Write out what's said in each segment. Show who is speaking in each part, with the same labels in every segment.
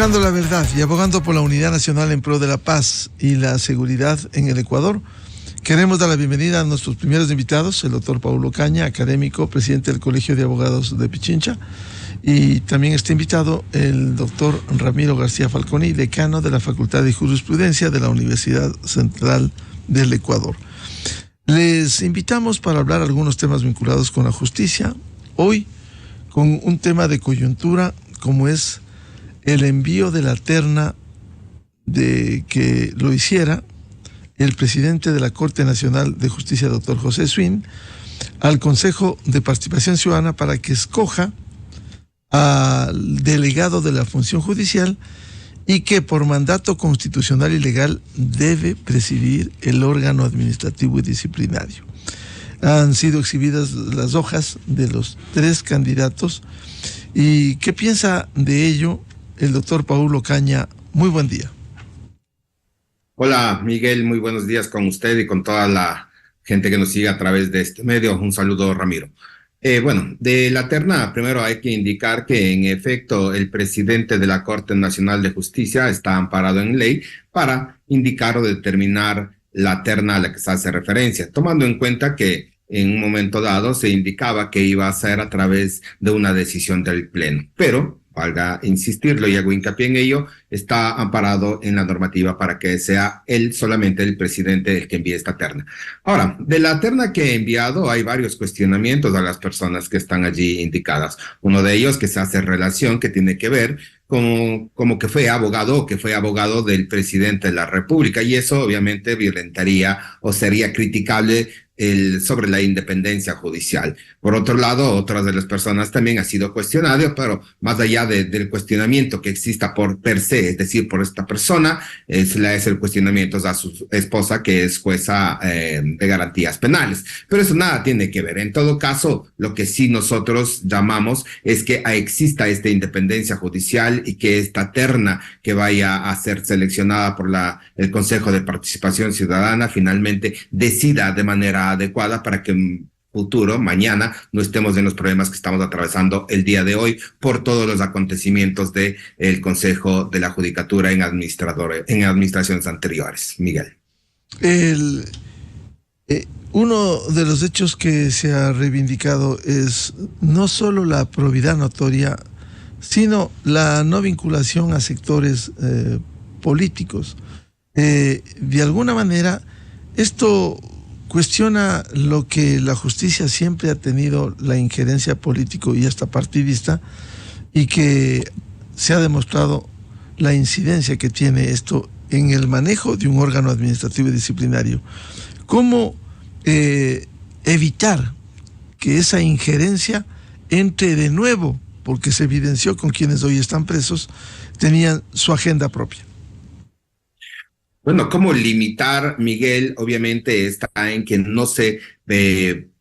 Speaker 1: Buscando la verdad y abogando por la unidad nacional en pro de la paz y la seguridad en el Ecuador, queremos dar la bienvenida a nuestros primeros invitados, el doctor Paulo Caña, académico, presidente del Colegio de Abogados de Pichincha, y también está invitado el doctor Ramiro García Falconi, decano de la Facultad de Jurisprudencia de la Universidad Central del Ecuador. Les invitamos para hablar algunos temas vinculados con la justicia, hoy con un tema de coyuntura como es el envío de la terna de que lo hiciera el presidente de la Corte Nacional de Justicia, doctor José Swin, al Consejo de Participación Ciudadana para que escoja al delegado de la función judicial y que por mandato constitucional y legal debe presidir el órgano administrativo y disciplinario. Han sido exhibidas las hojas de los 3 candidatos. ¿Y qué piensa de ello el doctor Paulo Caña? Muy buen día.
Speaker 2: Hola Miguel, muy buenos días con usted y con toda la gente que nos sigue a través de este medio. Un saludo, Ramiro. Bueno, de la terna, primero hay que indicar que en efecto el presidente de la Corte Nacional de Justicia está amparado en ley para indicar o determinar la terna a la que se hace referencia, tomando en cuenta que en un momento dado se indicaba que iba a ser a través de una decisión del Pleno, pero valga insistirlo y hago hincapié en ello, está amparado en la normativa para que sea él solamente el presidente el que envíe esta terna. Ahora, de la terna que he enviado hay varios cuestionamientos a las personas que están allí indicadas. Uno de ellos que se hace relación, que tiene que ver como que fue abogado del presidente de la República, y eso obviamente violentaría o sería criticable sobre la independencia judicial. Por otro lado, otras de las personas también ha sido cuestionado, pero más allá del cuestionamiento que exista por per se, es decir, por esta persona, se le hace el cuestionamiento a su esposa, que es jueza de garantías penales. Pero eso nada tiene que ver. En todo caso, lo que sí nosotros llamamos es que exista esta independencia judicial y que esta terna que vaya a ser seleccionada por el Consejo de Participación Ciudadana finalmente decida de manera adecuada para que en futuro, mañana, no estemos en los problemas que estamos atravesando el día de hoy por todos los acontecimientos del Consejo de la Judicatura en administraciones anteriores. Miguel.
Speaker 1: Uno de los hechos que se ha reivindicado es no solo la probidad notoria, sino la no vinculación a sectores políticos. De alguna manera, esto cuestiona lo que la justicia siempre ha tenido, la injerencia político y hasta partidista, y que se ha demostrado la incidencia que tiene esto en el manejo de un órgano administrativo y disciplinario. ¿Cómo evitar que esa injerencia entre de nuevo? Porque se evidenció con quienes hoy están presos, tenían su agenda propia.
Speaker 2: Bueno, ¿cómo limitar, Miguel? Obviamente está en que no se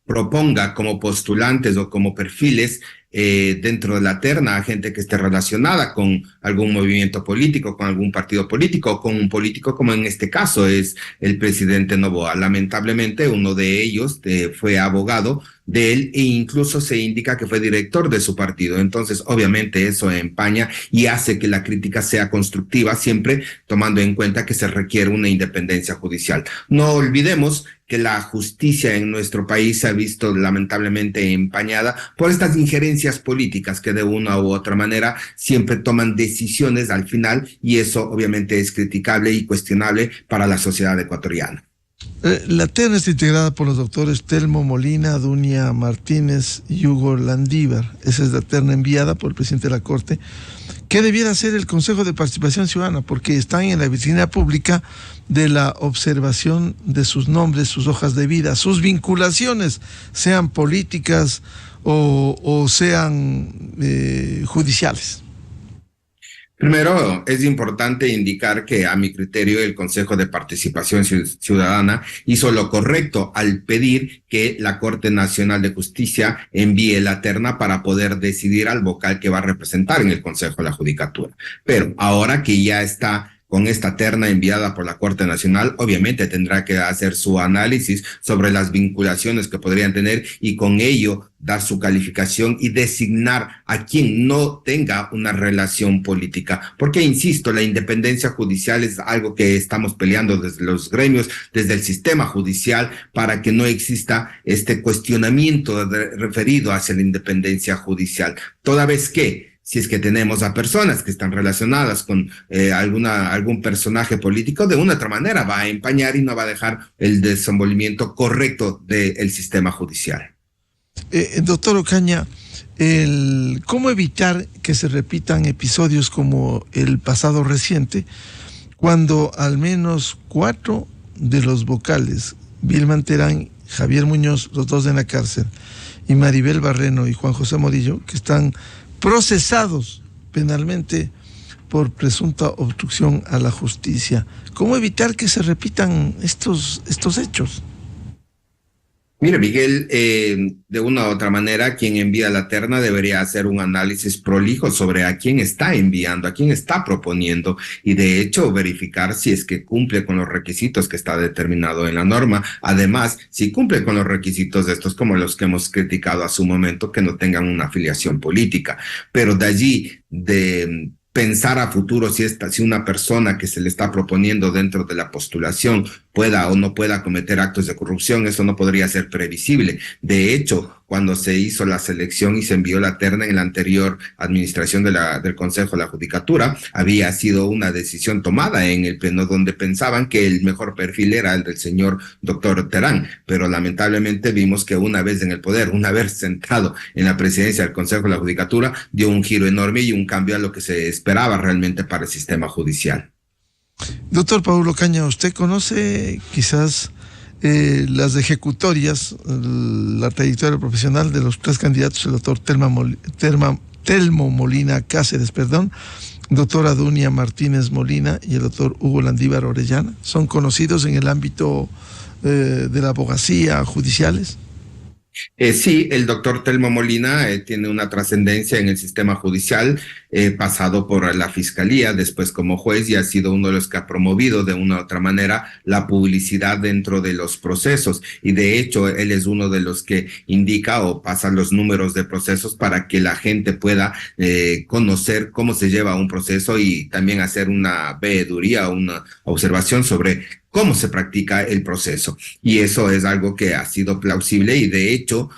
Speaker 2: proponga como postulantes o como perfiles dentro de la terna a gente que esté relacionada con algún movimiento político, con algún partido político, o con un político como en este caso es el presidente Noboa. Lamentablemente uno de ellos fue abogado de él e incluso se indica que fue director de su partido. Entonces, obviamente eso empaña y hace que la crítica sea constructiva, siempre tomando en cuenta que se requiere una independencia judicial. No olvidemos que la justicia en nuestro país se ha visto lamentablemente empañada por estas injerencias políticas que de una u otra manera siempre toman decisiones al final, y eso obviamente es criticable y cuestionable para la sociedad ecuatoriana.
Speaker 1: La terna está integrada por los doctores Telmo Molina, Dunia Martínez y Hugo Landívar. Esa es la terna enviada por el presidente de la Corte. ¿Qué debiera hacer el Consejo de Participación Ciudadana? Porque están en la vitrina pública de la observación de sus nombres, sus hojas de vida, sus vinculaciones, sean políticas o sean judiciales.
Speaker 2: Primero, es importante indicar que a mi criterio el Consejo de Participación Ciudadana hizo lo correcto al pedir que la Corte Nacional de Justicia envíe la terna para poder decidir al vocal que va a representar en el Consejo de la Judicatura. Pero ahora que ya está con esta terna enviada por la Corte Nacional, obviamente tendrá que hacer su análisis sobre las vinculaciones que podrían tener y con ello dar su calificación y designar a quien no tenga una relación política. Porque, insisto, la independencia judicial es algo que estamos peleando desde los gremios, desde el sistema judicial, para que no exista este cuestionamiento referido hacia la independencia judicial. Toda vez que si es que tenemos a personas que están relacionadas con algún personaje político, de una otra manera va a empañar y no va a dejar el desenvolvimiento correcto del sistema judicial.
Speaker 1: Doctor Ocaña, ¿cómo evitar que se repitan episodios como el pasado reciente, cuando al menos 4 de los vocales, Vilman Terán, Javier Muñoz, los 2 en la cárcel, y Maribel Barreno y Juan José Morillo, que están procesados penalmente por presunta obstrucción a la justicia? ¿Cómo evitar que se repitan estos hechos?
Speaker 2: Mire, Miguel, de una u otra manera, quien envía la terna debería hacer un análisis prolijo sobre a quién está enviando, a quién está proponiendo, y de hecho verificar si es que cumple con los requisitos que está determinado en la norma. Además, si cumple con los requisitos de estos, como los que hemos criticado a su momento, que no tengan una afiliación política. Pero de allí, de pensar a futuro si una persona que se le está proponiendo dentro de la postulación pueda o no pueda cometer actos de corrupción, eso no podría ser previsible. De hecho, cuando se hizo la selección y se envió la terna en la anterior administración del Consejo de la Judicatura, había sido una decisión tomada en el pleno donde pensaban que el mejor perfil era el del señor doctor Terán, pero lamentablemente vimos que una vez en el poder, una vez sentado en la presidencia del Consejo de la Judicatura, dio un giro enorme y un cambio a lo que se esperaba realmente para el sistema judicial.
Speaker 1: Doctor Paulo Ocaña, ¿usted conoce quizás las ejecutorias, la trayectoria profesional de los 3 candidatos, el doctor Telmo Molina Cáceres, doctora Dunia Martínez Molina y el doctor Hugo Landívar Orellana? ¿Son conocidos en el ámbito de la abogacía judiciales?
Speaker 2: Sí, el doctor Telmo Molina tiene una trascendencia en el sistema judicial, pasado por la fiscalía, después como juez, y ha sido uno de los que ha promovido de una u otra manera la publicidad dentro de los procesos. Y de hecho, él es uno de los que indica o pasa los números de procesos para que la gente pueda conocer cómo se lleva un proceso y también hacer una veeduría, una observación sobre cómo se practica el proceso. Y eso es algo que ha sido plausible y de hecho,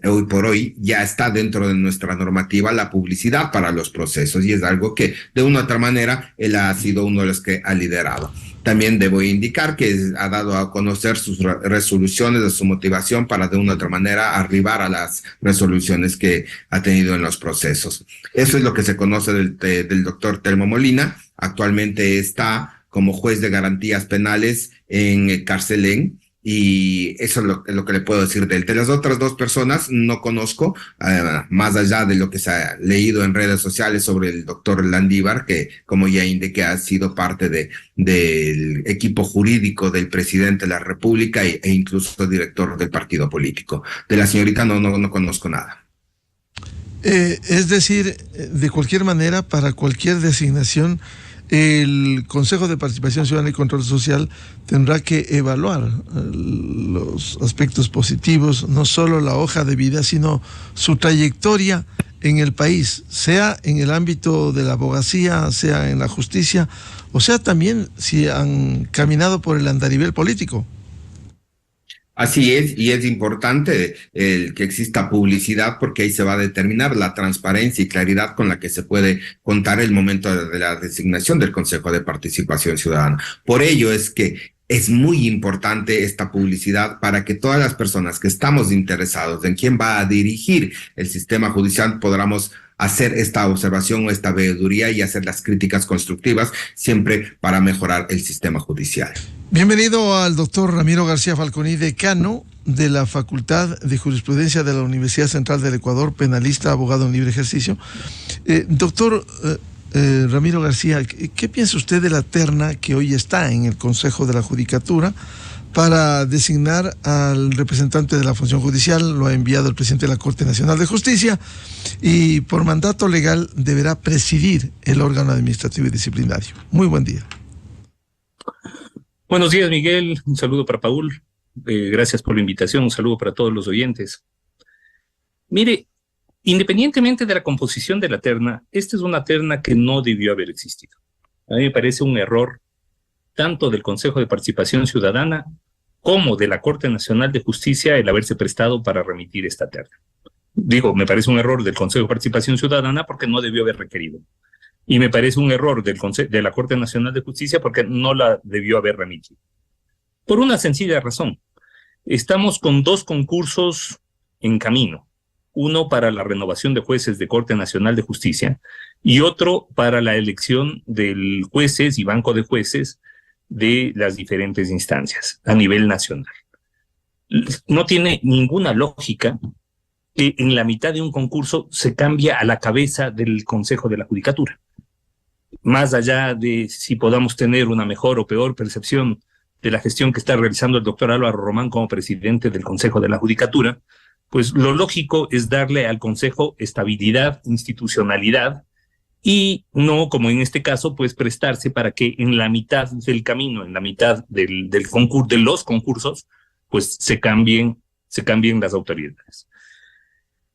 Speaker 2: hoy por hoy ya está dentro de nuestra normativa la publicidad para los procesos, y es algo que de una u otra manera él ha sido uno de los que ha liderado. También debo indicar que ha dado a conocer sus resoluciones, de su motivación para de una u otra manera arribar a las resoluciones que ha tenido en los procesos. Eso es lo que se conoce del doctor Telmo Molina. Actualmente está como juez de garantías penales en Carcelén, y eso es lo que le puedo decir de él. De las otras 2 personas no conozco, más allá de lo que se ha leído en redes sociales sobre el doctor Landívar, que como ya indiqué ha sido parte del equipo jurídico del presidente de la República e incluso director del partido político. De la señorita no conozco nada.
Speaker 1: Es decir, de cualquier manera, para cualquier designación, el Consejo de Participación Ciudadana y Control Social tendrá que evaluar los aspectos positivos, no solo la hoja de vida, sino su trayectoria en el país, sea en el ámbito de la abogacía, sea en la justicia, o sea también si han caminado por el andarivel político.
Speaker 2: Así es, y es importante que exista publicidad, porque ahí se va a determinar la transparencia y claridad con la que se puede contar el momento de la designación del Consejo de Participación Ciudadana. Por ello es que es muy importante esta publicidad para que todas las personas que estamos interesados en quién va a dirigir el sistema judicial podamos hacer esta observación o esta veeduría y hacer las críticas constructivas, siempre para mejorar el sistema judicial.
Speaker 1: Bienvenido al doctor Ramiro García Falconi, decano de la Facultad de Jurisprudencia de la Universidad Central del Ecuador, penalista, abogado en libre ejercicio. Doctor Ramiro García, ¿qué piensa usted de la terna que hoy está en el Consejo de la Judicatura para designar al representante de la función judicial? Lo ha enviado el presidente de la Corte Nacional de Justicia y por mandato legal deberá presidir el órgano administrativo y disciplinario. Muy buen día.
Speaker 3: Buenos días, Miguel. Un saludo para Paul. Gracias por la invitación. Un saludo para todos los oyentes. Mire, independientemente de la composición de la terna, esta es una terna que no debió haber existido. A mí me parece un error tanto del Consejo de Participación Ciudadana como de la Corte Nacional de Justicia el haberse prestado para remitir esta terna. Digo, me parece un error del Consejo de Participación Ciudadana porque no debió haber requerido. Y me parece un error de la Corte Nacional de Justicia porque no la debió haber remitido. Por una sencilla razón. Estamos con dos concursos en camino. Uno para la renovación de jueces de Corte Nacional de Justicia y otro para la elección de jueces y banco de jueces de las diferentes instancias a nivel nacional. No tiene ninguna lógica que en la mitad de un concurso se cambie a la cabeza del Consejo de la Judicatura. Más allá de si podamos tener una mejor o peor percepción de la gestión que está realizando el doctor Álvaro Román como presidente del Consejo de la Judicatura, pues lo lógico es darle al Consejo estabilidad, institucionalidad, y no, como en este caso, pues prestarse para que en la mitad del camino, en la mitad del concurso, de los concursos, pues se cambien las autoridades.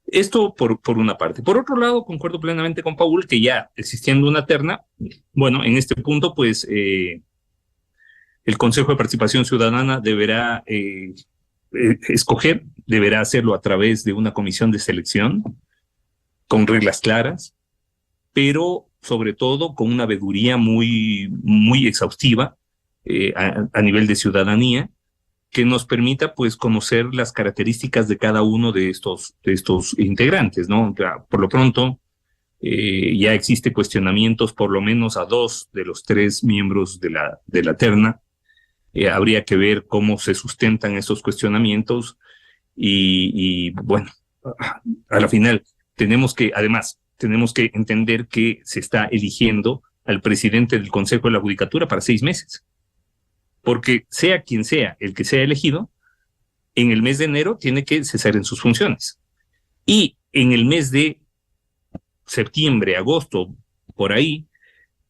Speaker 3: Esto por una parte. Por otro lado, concuerdo plenamente con Paul que ya existiendo una terna, bueno, en este punto, pues el Consejo de Participación Ciudadana deberá escoger, deberá hacerlo a través de una comisión de selección con reglas claras, pero sobre todo con una veeduría muy exhaustiva a nivel de ciudadanía, que nos permita pues conocer las características de cada uno de estos integrantes, ¿no? Por lo pronto, ya existe cuestionamientos por lo menos a 2 de los 3 miembros de la terna. Habría que ver cómo se sustentan esos cuestionamientos y bueno, a la final tenemos que entender que se está eligiendo al presidente del Consejo de la Judicatura para 6 meses. Porque sea quien sea el que sea elegido, en el mes de enero tiene que cesar en sus funciones. Y en el mes de septiembre, agosto, por ahí,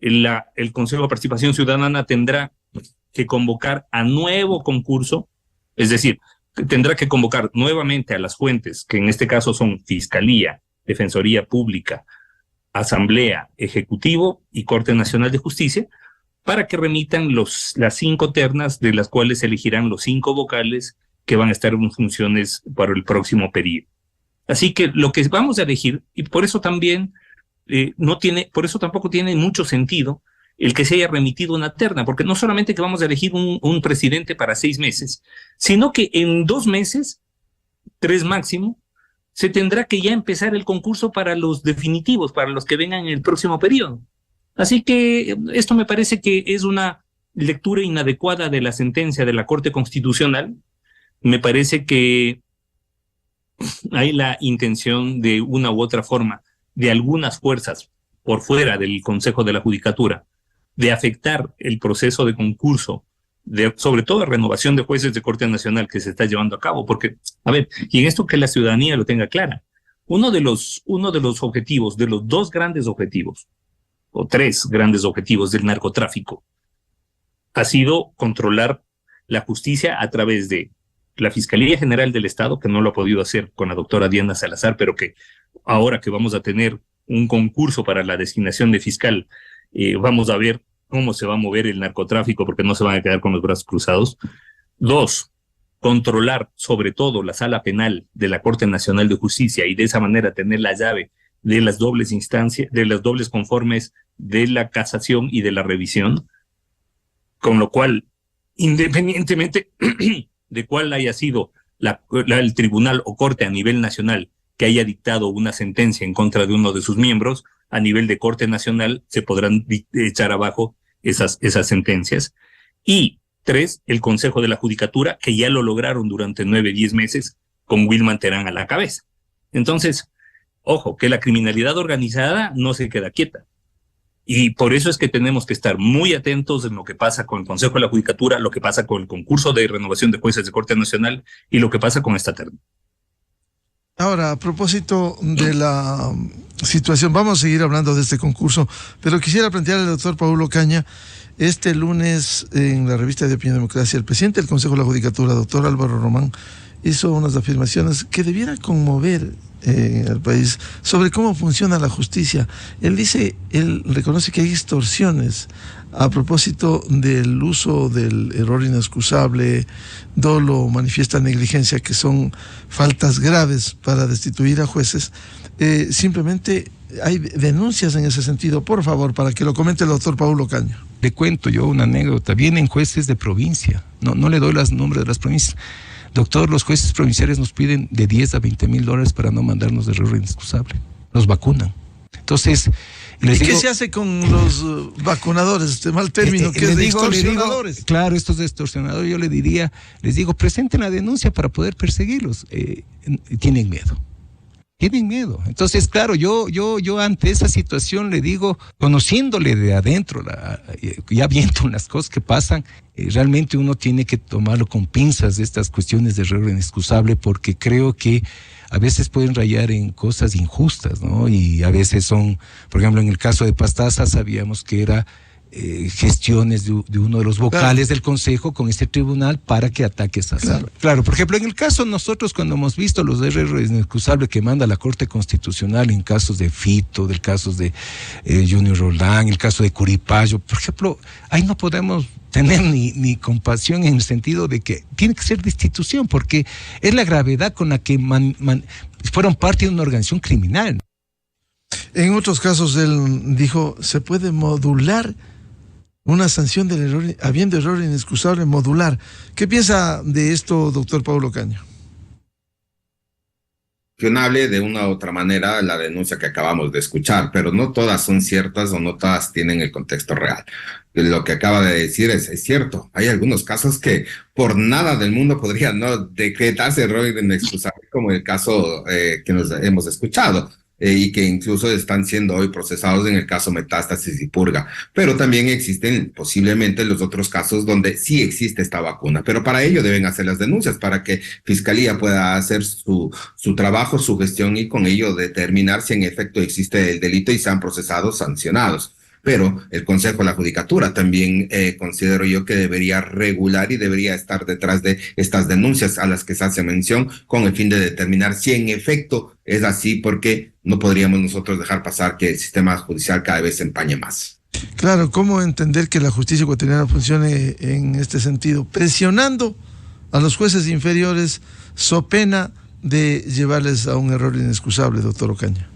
Speaker 3: el Consejo de Participación Ciudadana tendrá que convocar a nuevo concurso, es decir, tendrá que convocar nuevamente a las fuentes, que en este caso son Fiscalía, Defensoría Pública, Asamblea, Ejecutivo y Corte Nacional de Justicia, para que remitan las 5 ternas de las cuales se elegirán los 5 vocales que van a estar en funciones para el próximo periodo. Así que lo que vamos a elegir, y por eso también por eso tampoco tiene mucho sentido el que se haya remitido una terna, porque no solamente que vamos a elegir un presidente para 6 meses, sino que en 2 meses, 3 máximo, se tendrá que ya empezar el concurso para los definitivos, para los que vengan en el próximo periodo. Así que esto me parece que es una lectura inadecuada de la sentencia de la Corte Constitucional. Me parece que hay la intención de una u otra forma de algunas fuerzas por fuera del Consejo de la Judicatura de afectar el proceso de concurso, sobre todo renovación de jueces de Corte Nacional que se está llevando a cabo. Porque, a ver, y en esto que la ciudadanía lo tenga clara, uno de los objetivos, de los 2 grandes objetivos, o 3 grandes objetivos del narcotráfico, ha sido controlar la justicia a través de la Fiscalía General del Estado, que no lo ha podido hacer con la doctora Diana Salazar, pero que ahora que vamos a tener un concurso para la designación de fiscal, vamos a ver cómo se va a mover el narcotráfico, porque no se van a quedar con los brazos cruzados. 2, controlar sobre todo la sala penal de la Corte Nacional de Justicia y de esa manera tener la llave de las dobles instancias, de las dobles conformes de la casación y de la revisión, con lo cual, independientemente de cuál haya sido el tribunal o corte a nivel nacional que haya dictado una sentencia en contra de uno de sus miembros, a nivel de Corte Nacional se podrán echar abajo esas sentencias. Y 3, el Consejo de la Judicatura, que ya lo lograron durante 9-10 meses con Wilman Terán a la cabeza. Entonces, ojo, que la criminalidad organizada no se queda quieta. Y por eso es que tenemos que estar muy atentos en lo que pasa con el Consejo de la Judicatura, lo que pasa con el concurso de renovación de jueces de Corte Nacional y lo que pasa con esta terna.
Speaker 1: Ahora, a propósito de la situación, vamos a seguir hablando de este concurso, pero quisiera plantearle al doctor Paul Ocaña, este lunes en la revista de Opinión y Democracia, el presidente del Consejo de la Judicatura, doctor Álvaro Román, hizo unas afirmaciones que debiera conmover al país sobre cómo funciona la justicia. Él reconoce que hay extorsiones a propósito del uso del error inexcusable, dolo, manifiesta negligencia, que son faltas graves para destituir a jueces. Simplemente hay denuncias en ese sentido. Por favor, para que lo comente el doctor Paul Ocaña.
Speaker 4: Le cuento yo una anécdota. Vienen jueces de provincia, no le doy los nombres de las provincias. Doctor, los jueces provinciales nos piden de 10 a 20 mil dólares para no mandarnos de error inexcusable. Los vacunan. Entonces,
Speaker 1: ¿y qué se hace con los vacunadores? Este mal término que es de extorsionadores.
Speaker 4: Claro, estos de extorsionadores, yo les digo, presenten la denuncia para poder perseguirlos. Tienen miedo. Tienen miedo. Entonces, claro, yo ante esa situación le digo, conociéndole de adentro, ya viendo las cosas que pasan, realmente uno tiene que tomarlo con pinzas de estas cuestiones de error inexcusable, porque creo que a veces pueden rayar en cosas injustas, ¿no? Y a veces son, por ejemplo, en el caso de Pastaza sabíamos que era gestiones de uno de los vocales del Consejo con este tribunal para que ataque esa sala. Claro, por ejemplo, en el caso nosotros cuando hemos visto los errores inexcusables que manda la Corte Constitucional en casos de Fito, del caso de Junior Roldán, el caso de Curipayo, por ejemplo, ahí no podemos tener ni compasión en el sentido de que tiene que ser destitución, porque es la gravedad con la que fueron parte de una organización criminal.
Speaker 1: En otros casos él dijo, se puede modular una sanción del error, habiendo error inexcusable, modular. ¿Qué piensa de esto, doctor Paul Ocaña?
Speaker 2: De una u otra manera la denuncia que acabamos de escuchar, pero no todas son ciertas o no todas tienen el contexto real. Lo que acaba de decir es cierto. Hay algunos casos que por nada del mundo podrían no decretarse error inexcusable, como el caso que nos hemos escuchado. Y que incluso están siendo hoy procesados en el caso Metástasis y Purga. Pero también existen posiblemente los otros casos donde sí existe esta vacuna, pero para ello deben hacer las denuncias para que Fiscalía pueda hacer su trabajo, su gestión y con ello determinar si en efecto existe el delito y sean procesados, sancionados. Pero el Consejo de la Judicatura también considero yo que debería regular y debería estar detrás de estas denuncias a las que se hace mención con el fin de determinar si en efecto es así, porque no podríamos nosotros dejar pasar que el sistema judicial cada vez se empañe más.
Speaker 1: Claro, ¿cómo entender que la justicia ecuatoriana funcione en este sentido? Presionando a los jueces inferiores so pena de llevarles a un error inexcusable, doctor Ocaña.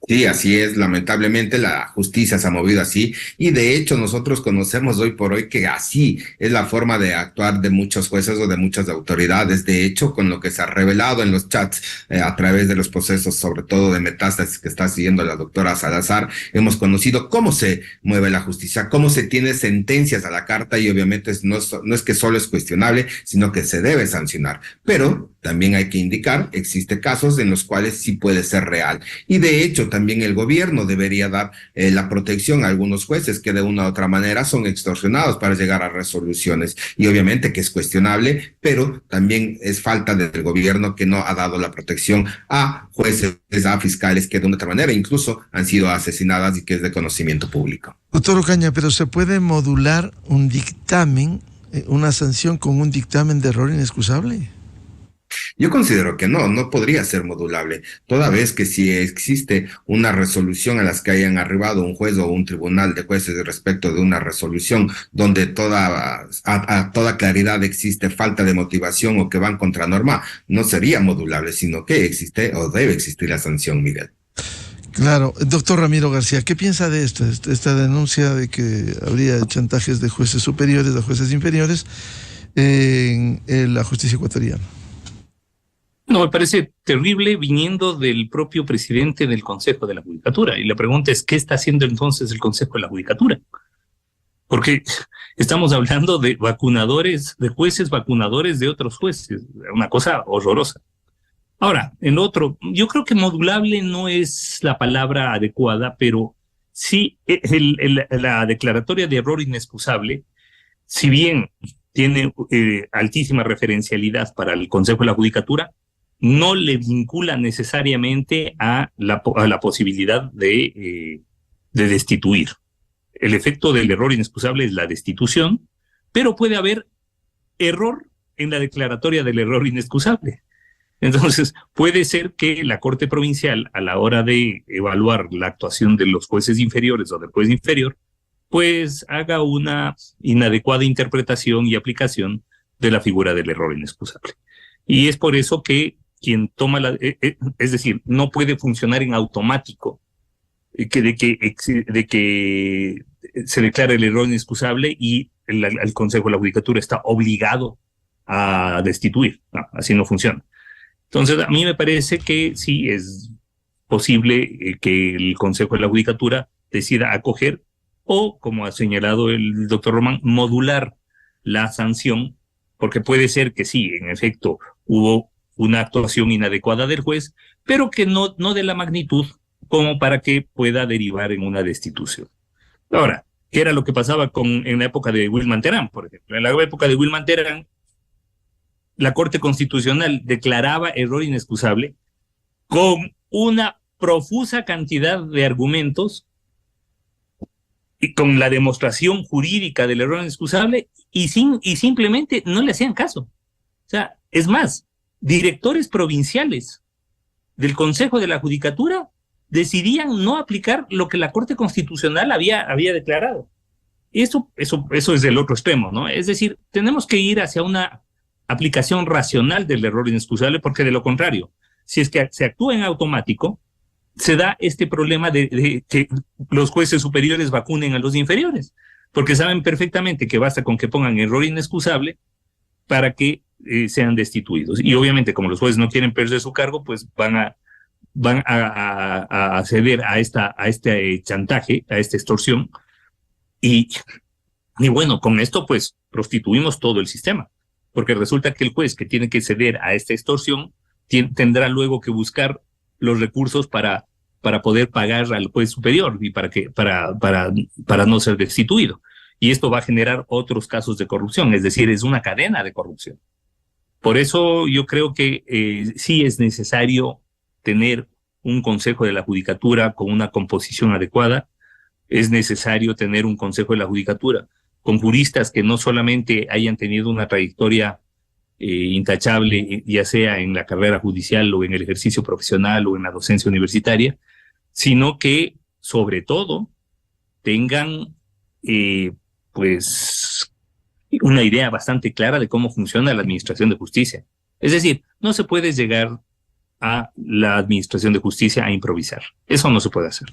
Speaker 2: Sí, así es. Lamentablemente la justicia se ha movido así y de hecho nosotros conocemos hoy por hoy que así es la forma de actuar de muchos jueces o de muchas autoridades. De hecho, con lo que se ha revelado en los chats a través de los procesos, sobre todo de Metástasis que está siguiendo la doctora Salazar, hemos conocido cómo se mueve la justicia, cómo se tiene sentencias a la carta y obviamente no es que solo es cuestionable, sino que se debe sancionar. Pero también hay que indicar, existe casos en los cuales sí puede ser real. Y de hecho, también el gobierno debería dar la protección a algunos jueces que de una u otra manera son extorsionados para llegar a resoluciones. Y obviamente que es cuestionable, pero también es falta del gobierno que no ha dado la protección a jueces, a fiscales que de una otra manera incluso han sido asesinadas y que es de conocimiento público.
Speaker 1: Doctor Ocaña, pero ¿se puede modular un dictamen, una sanción con un dictamen de error inexcusable?
Speaker 2: Yo considero que no podría ser modulable, toda vez que si existe una resolución a las que hayan arribado un juez o un tribunal de jueces respecto de una resolución donde a toda claridad existe falta de motivación o que van contra norma, no sería modulable, sino que existe o debe existir la sanción, Miguel.
Speaker 1: Claro. Doctor Ramiro García, ¿qué piensa de esto? Esta denuncia de que habría chantajes de jueces superiores a jueces inferiores en la justicia ecuatoriana.
Speaker 3: No, me parece terrible viniendo del propio presidente del Consejo de la Judicatura. Y la pregunta es, ¿qué está haciendo entonces el Consejo de la Judicatura? Porque estamos hablando de vacunadores, de jueces vacunadores de otros jueces. Una cosa horrorosa. Ahora, yo creo que modulable no es la palabra adecuada, pero sí la declaratoria de error inexcusable, si bien tiene altísima referencialidad para el Consejo de la Judicatura, no le vincula necesariamente a la posibilidad de destituir. El efecto del error inexcusable es la destitución, pero puede haber error en la declaratoria del error inexcusable. Entonces, puede ser que la Corte Provincial, a la hora de evaluar la actuación de los jueces inferiores o del juez inferior, pues haga una inadecuada interpretación y aplicación de la figura del error inexcusable. Y es por eso que quien toma es decir, no puede funcionar en automático de que se declara el error inexcusable y el Consejo de la Judicatura está obligado a destituir. No, así no funciona. Entonces, a mí me parece que sí es posible que el Consejo de la Judicatura decida acoger o, como ha señalado el doctor Román, modular la sanción, porque puede ser que sí, en efecto, hubo una actuación inadecuada del juez, pero que no de la magnitud como para que pueda derivar en una destitución. Ahora, ¿qué era lo que pasaba en la época de Wilman Terán, por ejemplo? En la época de Wilman Terán, la Corte Constitucional declaraba error inexcusable con una profusa cantidad de argumentos y con la demostración jurídica del error inexcusable y simplemente no le hacían caso. O sea, es más, directores provinciales del Consejo de la Judicatura decidían no aplicar lo que la Corte Constitucional había declarado. Eso es del otro extremo, ¿no? Es decir, tenemos que ir hacia una aplicación racional del error inexcusable, porque de lo contrario, si es que se actúa en automático, se da este problema de que los jueces superiores vacunen a los inferiores, porque saben perfectamente que basta con que pongan error inexcusable para que sean destituidos. Y obviamente, como los jueces no quieren perder su cargo, pues van a ceder a este chantaje, a esta extorsión, y bueno, con esto pues prostituimos todo el sistema, porque resulta que el juez que tiene que ceder a esta extorsión tendrá luego que buscar los recursos para poder pagar al juez superior y para no ser destituido. Y esto va a generar otros casos de corrupción, es decir, es una cadena de corrupción. Por eso yo creo que sí es necesario tener un Consejo de la Judicatura con una composición adecuada. Es necesario tener un Consejo de la Judicatura con juristas que no solamente hayan tenido una trayectoria intachable, ya sea en la carrera judicial o en el ejercicio profesional o en la docencia universitaria, sino que, sobre todo, tengan pues una idea bastante clara de cómo funciona la administración de justicia. Es decir, no se puede llegar a la administración de justicia a improvisar. Eso no se puede hacer.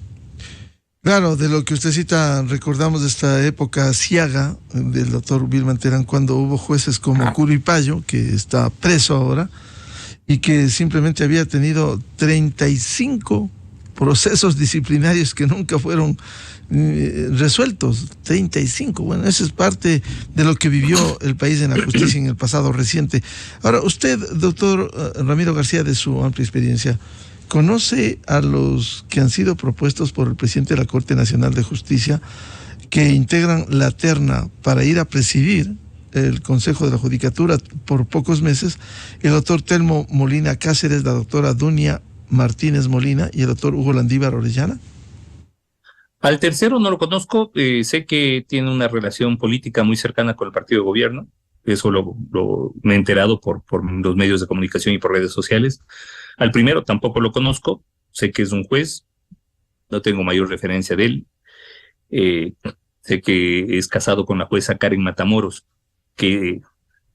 Speaker 1: Claro, de lo que usted cita, recordamos de esta época ciaga del doctor Wilman Terán, cuando hubo jueces como Curipayo, que está preso ahora, y que simplemente había tenido 35 procesos disciplinarios que nunca fueron resueltos. 35, bueno, eso es parte de lo que vivió el país en la justicia en el pasado reciente. Ahora, usted, doctor Ramiro García, de su amplia experiencia, ¿conoce a los que han sido propuestos por el presidente de la Corte Nacional de Justicia que integran la terna para ir a presidir el Consejo de la Judicatura por pocos meses? El doctor Telmo Molina Cáceres, la doctora Dunia Martínez Molina y el doctor Hugo Landívar Orellana.
Speaker 3: Al tercero no lo conozco, sé que tiene una relación política muy cercana con el partido de gobierno, eso me he enterado por los medios de comunicación y por redes sociales. Al primero tampoco lo conozco, sé que es un juez, no tengo mayor referencia de él, sé que es casado con la jueza Karen Matamoros, que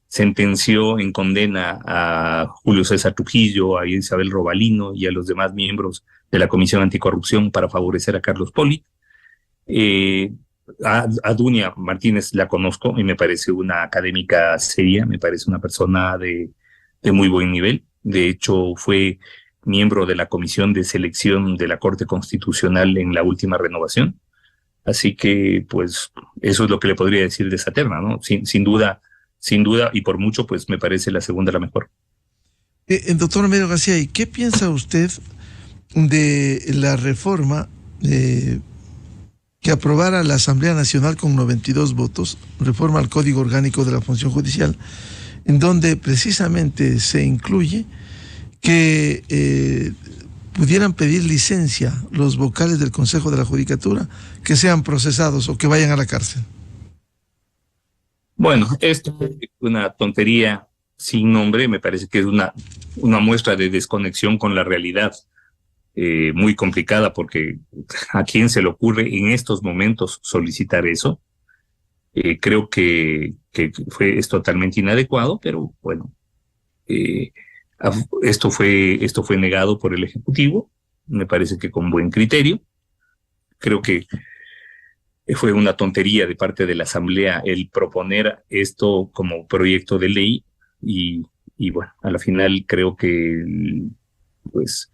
Speaker 3: sentenció en condena a Julio César Trujillo, a Isabel Robalino y a los demás miembros de la Comisión Anticorrupción para favorecer a Carlos Poli. A Dunia Martínez la conozco y me parece una académica seria, me parece una persona de muy buen nivel. De hecho, fue miembro de la Comisión de Selección de la Corte Constitucional en la última renovación. Así que, pues, eso es lo que le podría decir de esa terna, ¿no? Sin duda, y por mucho, pues me parece la segunda la mejor.
Speaker 1: Doctor Ramiro García, ¿y qué piensa usted de la reforma que aprobara la Asamblea Nacional con 92 votos, reforma al Código Orgánico de la Función Judicial, en donde precisamente se incluye que pudieran pedir licencia los vocales del Consejo de la Judicatura, que sean procesados o que vayan a la cárcel?
Speaker 3: Bueno, esto es una tontería sin nombre, me parece que es una muestra de desconexión con la realidad, muy complicada, porque ¿a quién se le ocurre en estos momentos solicitar eso? Creo que es totalmente inadecuado, pero bueno, esto fue negado por el Ejecutivo, me parece que con buen criterio. Creo que fue una tontería de parte de la Asamblea el proponer esto como proyecto de ley y bueno, a la final creo que pues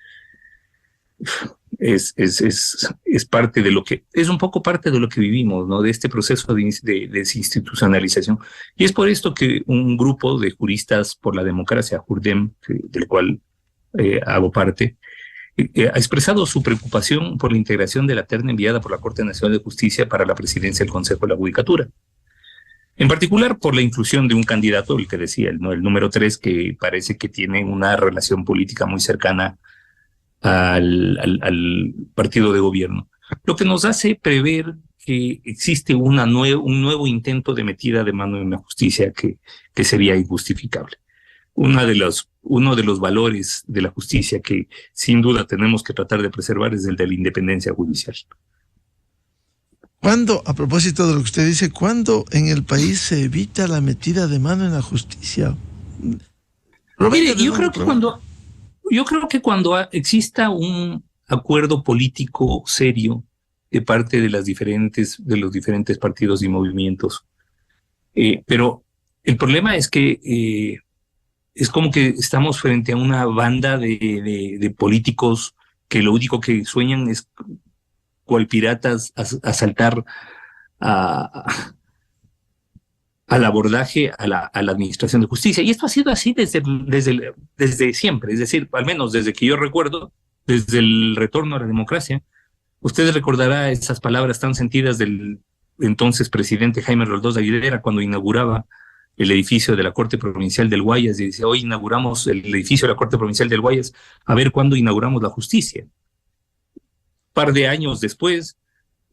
Speaker 3: es parte de lo que, es un poco parte de lo que vivimos, ¿no? De este proceso de desinstitucionalización. Y es por esto que un grupo de juristas por la democracia, JURDEM, del cual hago parte, ha expresado su preocupación por la integración de la terna enviada por la Corte Nacional de Justicia para la presidencia del Consejo de la Judicatura. En particular por la inclusión de un candidato, el que decía, el número 3, que parece que tiene una relación política muy cercana al partido de gobierno, lo que nos hace prever que existe un nuevo intento de metida de mano en la justicia que sería injustificable. Uno de los valores de la justicia que sin duda tenemos que tratar de preservar es el de la independencia judicial.
Speaker 1: ¿Cuándo, a propósito de lo que usted dice, cuándo en el país se evita la metida de mano en la justicia?
Speaker 3: Mire, yo creo que cuando exista un acuerdo político serio de parte de los diferentes partidos y movimientos, pero el problema es que es como que estamos frente a una banda de políticos que lo único que sueñan es, cual piratas, asaltar al abordaje a la administración de justicia. Y esto ha sido así desde siempre, es decir, al menos desde que yo recuerdo, desde el retorno a la democracia. Usted recordará esas palabras tan sentidas del entonces presidente Jaime Roldós de Aguilera cuando inauguraba el edificio de la Corte Provincial del Guayas, y dice: hoy inauguramos el edificio de la Corte Provincial del Guayas, a ver cuándo inauguramos la justicia. Un par de años después,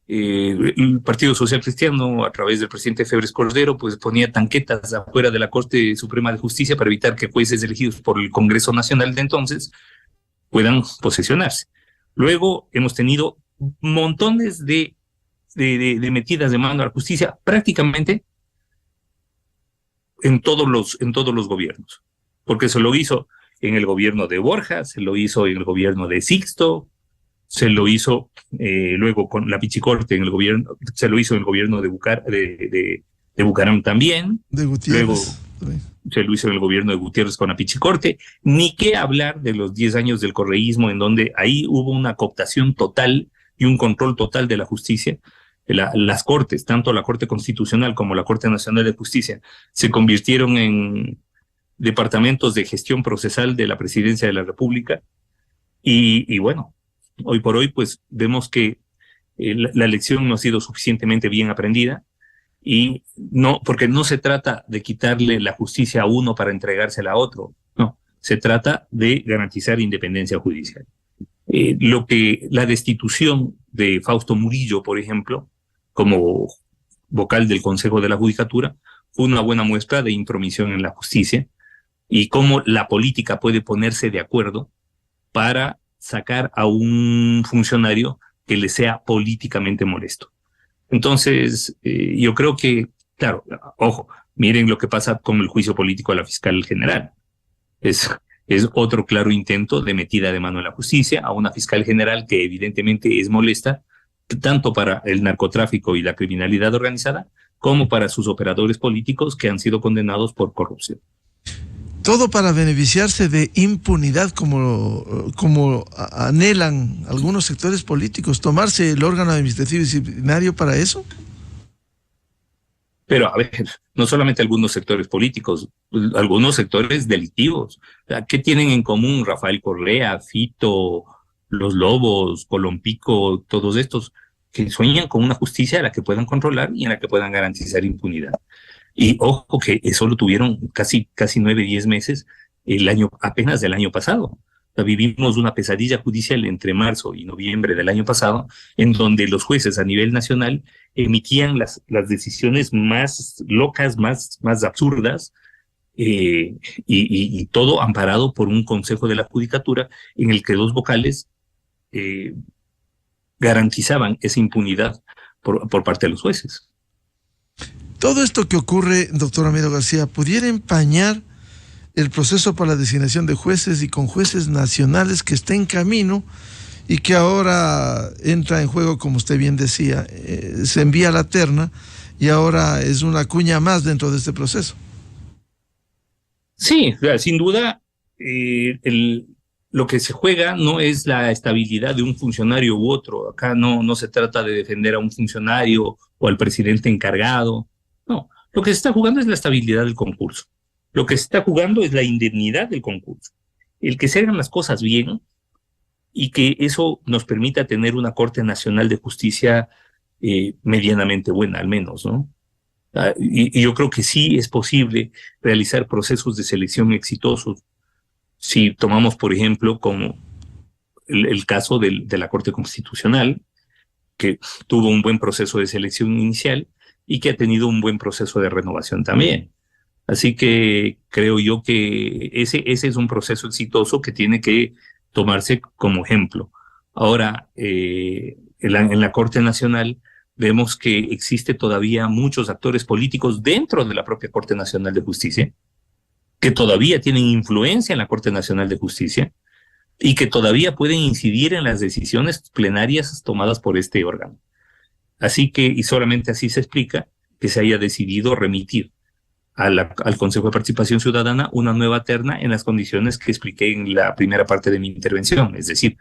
Speaker 3: el Partido Social Cristiano, a través del presidente Febres Cordero, pues ponía tanquetas afuera de la Corte Suprema de Justicia para evitar que jueces elegidos por el Congreso Nacional de entonces puedan posesionarse. Luego hemos tenido montones de metidas de mano a la justicia, prácticamente en todos los gobiernos, porque se lo hizo en el gobierno de Borja, se lo hizo en el gobierno de Sixto, se lo hizo luego con la Pichicorte en el gobierno, se lo hizo en el gobierno de Bucaram también,
Speaker 1: de Gutiérrez.
Speaker 3: Luego se lo hizo en el gobierno de Gutiérrez con la Pichicorte, ni qué hablar de los 10 años del correísmo, en donde ahí hubo una cooptación total y un control total de la justicia. Las cortes, tanto la Corte Constitucional como la Corte Nacional de Justicia, se convirtieron en departamentos de gestión procesal de la Presidencia de la República. Y bueno, hoy por hoy pues vemos que la lección no ha sido suficientemente bien aprendida, y no, porque no se trata de quitarle la justicia a uno para entregársela a otro, no, se trata de garantizar independencia judicial. La destitución de Fausto Murillo, por ejemplo, como vocal del Consejo de la Judicatura, fue una buena muestra de intromisión en la justicia y cómo la política puede ponerse de acuerdo para sacar a un funcionario que le sea políticamente molesto. Entonces, yo creo que, claro, ojo, miren lo que pasa con el juicio político a la fiscal general. Es otro claro intento de metida de mano en la justicia a una fiscal general que evidentemente es molesta, tanto para el narcotráfico y la criminalidad organizada, como para sus operadores políticos que han sido condenados por corrupción.
Speaker 1: Todo para beneficiarse de impunidad, como anhelan algunos sectores políticos, tomarse el órgano administrativo disciplinario para eso.
Speaker 3: Pero, a ver, no solamente algunos sectores políticos, algunos sectores delictivos. ¿Qué tienen en común Rafael Correa, Fito, Los Lobos, Colompico, todos estos? Que sueñan con una justicia a la que puedan controlar y en la que puedan garantizar impunidad. Y ojo que eso lo tuvieron casi 9, 10 meses apenas del año pasado. Vivimos una pesadilla judicial entre marzo y noviembre del año pasado, en donde los jueces a nivel nacional emitían las decisiones más locas, más absurdas, y todo amparado por un Consejo de la Judicatura en el que dos vocales garantizaban esa impunidad por parte de los jueces.
Speaker 1: Todo esto que ocurre, doctor Ramiro García, ¿pudiera empañar el proceso para la designación de jueces y con jueces nacionales que está en camino y que ahora entra en juego, como usted bien decía, se envía la terna y ahora es una cuña más dentro de este proceso?
Speaker 3: Sí, sin duda, lo que se juega no es la estabilidad de un funcionario u otro. Acá no se trata de defender a un funcionario o al presidente encargado. No, lo que se está jugando es la estabilidad del concurso. Lo que se está jugando es la indemnidad del concurso. El que se hagan las cosas bien y que eso nos permita tener una Corte Nacional de Justicia medianamente buena, al menos, ¿no? Y yo creo que sí es posible realizar procesos de selección exitosos. Si tomamos, por ejemplo, como el caso de la Corte Constitucional, que tuvo un buen proceso de selección inicial y que ha tenido un buen proceso de renovación también. Así que creo yo que ese es un proceso exitoso que tiene que tomarse como ejemplo. Ahora, en la Corte Nacional vemos que existe todavía muchos actores políticos dentro de la propia Corte Nacional de Justicia, que todavía tienen influencia en la Corte Nacional de Justicia y que todavía pueden incidir en las decisiones plenarias tomadas por este órgano. Así que, y solamente así se explica que se haya decidido remitir al Consejo de Participación Ciudadana una nueva terna en las condiciones que expliqué en la primera parte de mi intervención, es decir,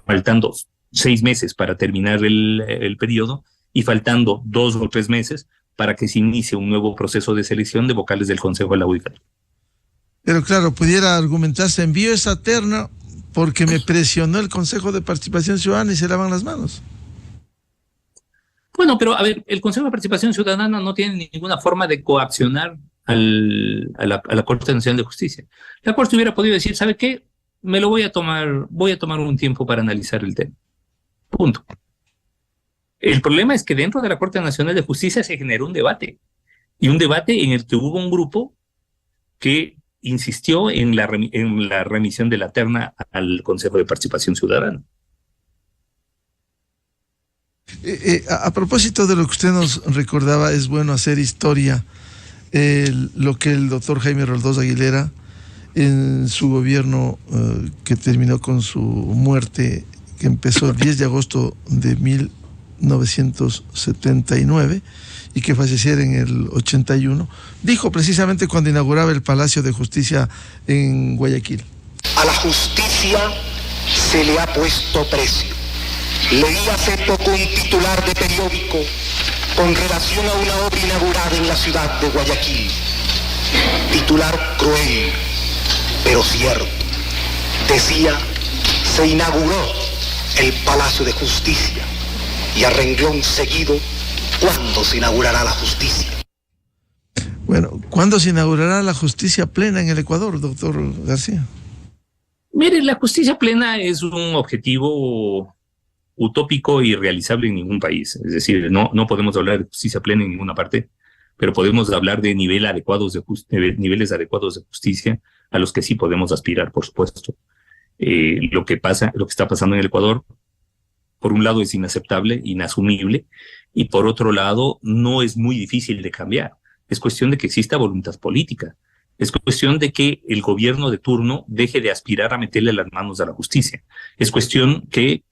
Speaker 3: faltando 6 meses para terminar el periodo y faltando 2 o 3 meses para que se inicie un nuevo proceso de selección de vocales del Consejo de la Judicatura.
Speaker 1: Pero claro, pudiera argumentarse, envío esa terna porque me presionó el Consejo de Participación Ciudadana y se lavan las manos.
Speaker 3: Bueno, pero a ver, el Consejo de Participación Ciudadana no tiene ninguna forma de coaccionar a la Corte Nacional de Justicia. La Corte hubiera podido decir, ¿sabe qué? Voy a tomar un tiempo para analizar el tema. Punto. El problema es que dentro de la Corte Nacional de Justicia se generó un debate, y un debate en el que hubo un grupo que insistió en la remisión de la terna al Consejo de Participación Ciudadana.
Speaker 1: A propósito de lo que usted nos recordaba, es bueno hacer historia. Lo que el doctor Jaime Roldós Aguilera, en su gobierno que terminó con su muerte, que empezó el 10 de agosto de 1979 y que falleciera en el 81, dijo precisamente cuando inauguraba el Palacio de Justicia en Guayaquil:
Speaker 5: a la justicia se le ha puesto precio. Leí hace poco un titular de periódico con relación a una obra inaugurada en la ciudad de Guayaquil. Titular cruel, pero cierto. Decía, se inauguró el Palacio de Justicia, y a renglón seguido, ¿cuándo se inaugurará la justicia?
Speaker 1: Bueno, ¿cuándo se inaugurará la justicia plena en el Ecuador, doctor García?
Speaker 3: Mire, la justicia plena es un objetivo utópico e irrealizable en ningún país. Es decir, no podemos hablar de justicia plena en ninguna parte, pero podemos hablar de niveles adecuados de justicia a los que sí podemos aspirar, por supuesto. Lo que está pasando en el Ecuador, por un lado es inaceptable, inasumible, y por otro lado no es muy difícil de cambiar. Es cuestión de que exista voluntad política. Es cuestión de que el gobierno de turno deje de aspirar a meterle las manos a la justicia. Es cuestión que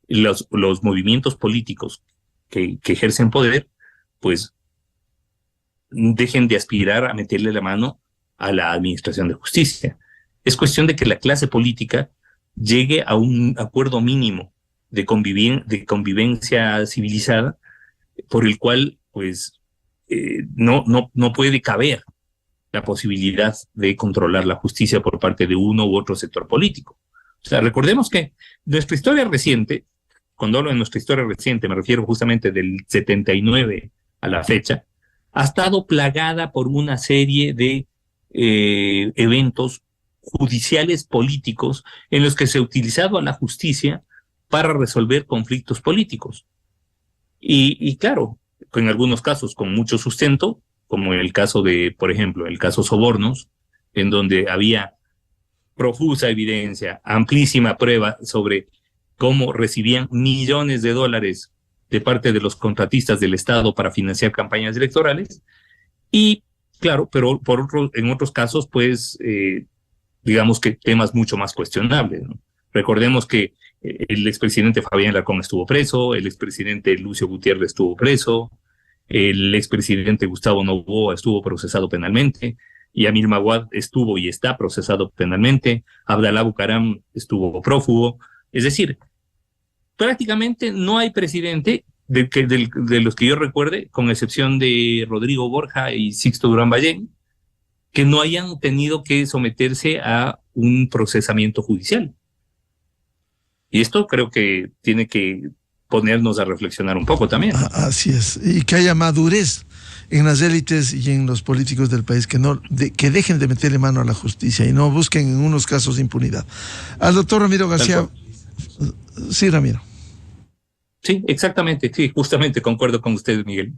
Speaker 3: los movimientos políticos que ejercen poder, pues, dejen de aspirar a meterle la mano a la administración de justicia. Es cuestión de que la clase política llegue a un acuerdo mínimo de convivencia civilizada, por el cual, pues, no puede caber la posibilidad de controlar la justicia por parte de uno u otro sector político. O sea, recordemos que nuestra historia reciente, cuando hablo de nuestra historia reciente, me refiero justamente del 79 a la fecha, ha estado plagada por una serie de eventos judiciales políticos en los que se ha utilizado a la justicia para resolver conflictos políticos. Y claro, en algunos casos con mucho sustento, como el caso de, por ejemplo, el caso Sobornos, en donde había profusa evidencia, amplísima prueba sobre cómo recibían millones de dólares de parte de los contratistas del Estado para financiar campañas electorales. Y claro, pero en otros casos, pues, digamos que temas mucho más cuestionables, ¿no? Recordemos que el expresidente Fabián Alarcón estuvo preso, el expresidente Lucio Gutiérrez estuvo preso, el expresidente Gustavo Noboa estuvo procesado penalmente, Yamil Maguad estuvo y está procesado penalmente, Abdalá Bucaram estuvo prófugo. Es decir, prácticamente no hay presidente de los que yo recuerde, con excepción de Rodrigo Borja y Sixto Durán Ballén, que no hayan tenido que someterse a un procesamiento judicial. Y esto creo que tiene que ponernos a reflexionar un poco también.
Speaker 1: Así es, y que haya madurez en las élites y en los políticos del país, que dejen de meterle mano a la justicia y no busquen en unos casos impunidad. Al doctor Ramiro García. Sí, Ramiro.
Speaker 3: Sí, exactamente, sí, justamente concuerdo con usted, Miguel.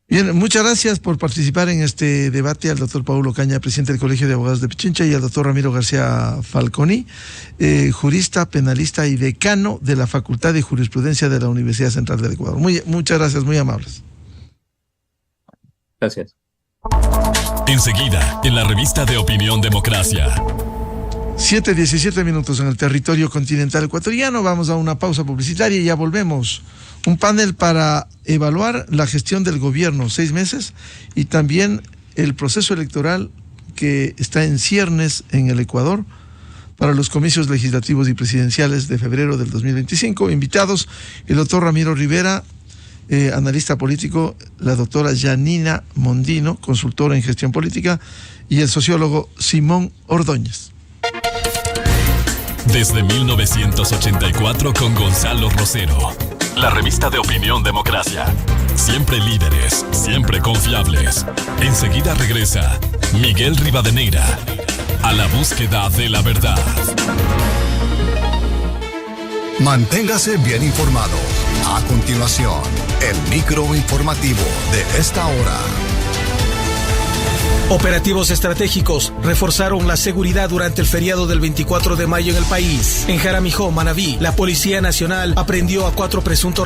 Speaker 1: Bien, muchas gracias por participar en este debate al doctor Paulo Ocaña, presidente del Colegio de Abogados de Pichincha, y al doctor Ramiro García Falconi, jurista, penalista y decano de la Facultad de Jurisprudencia de la Universidad Central del Ecuador. Muchas gracias, muy amables.
Speaker 3: Gracias.
Speaker 6: Enseguida, en la revista de Opinión Democracia.
Speaker 1: 7:17 en el territorio continental ecuatoriano. Vamos a una pausa publicitaria y ya volvemos. Un panel para evaluar la gestión del gobierno, 6 meses, y también el proceso electoral que está en ciernes en el Ecuador para los comicios legislativos y presidenciales de febrero del 2025. Invitados, el doctor Ramiro Rivera, analista político, la doctora Yanina Mondino, consultora en gestión política, y el sociólogo Simón Ordóñez.
Speaker 6: Desde 1984 con Gonzalo Rosero. La revista de Opinión Democracia. Siempre líderes, siempre confiables. Enseguida regresa Miguel Rivadeneira a la búsqueda de la verdad.
Speaker 7: Manténgase bien informado. A continuación, el microinformativo de esta hora.
Speaker 8: Operativos estratégicos reforzaron la seguridad durante el feriado del 24 de mayo en el país. En Jaramijó, Manabí, la Policía Nacional aprehendió a 4 presuntos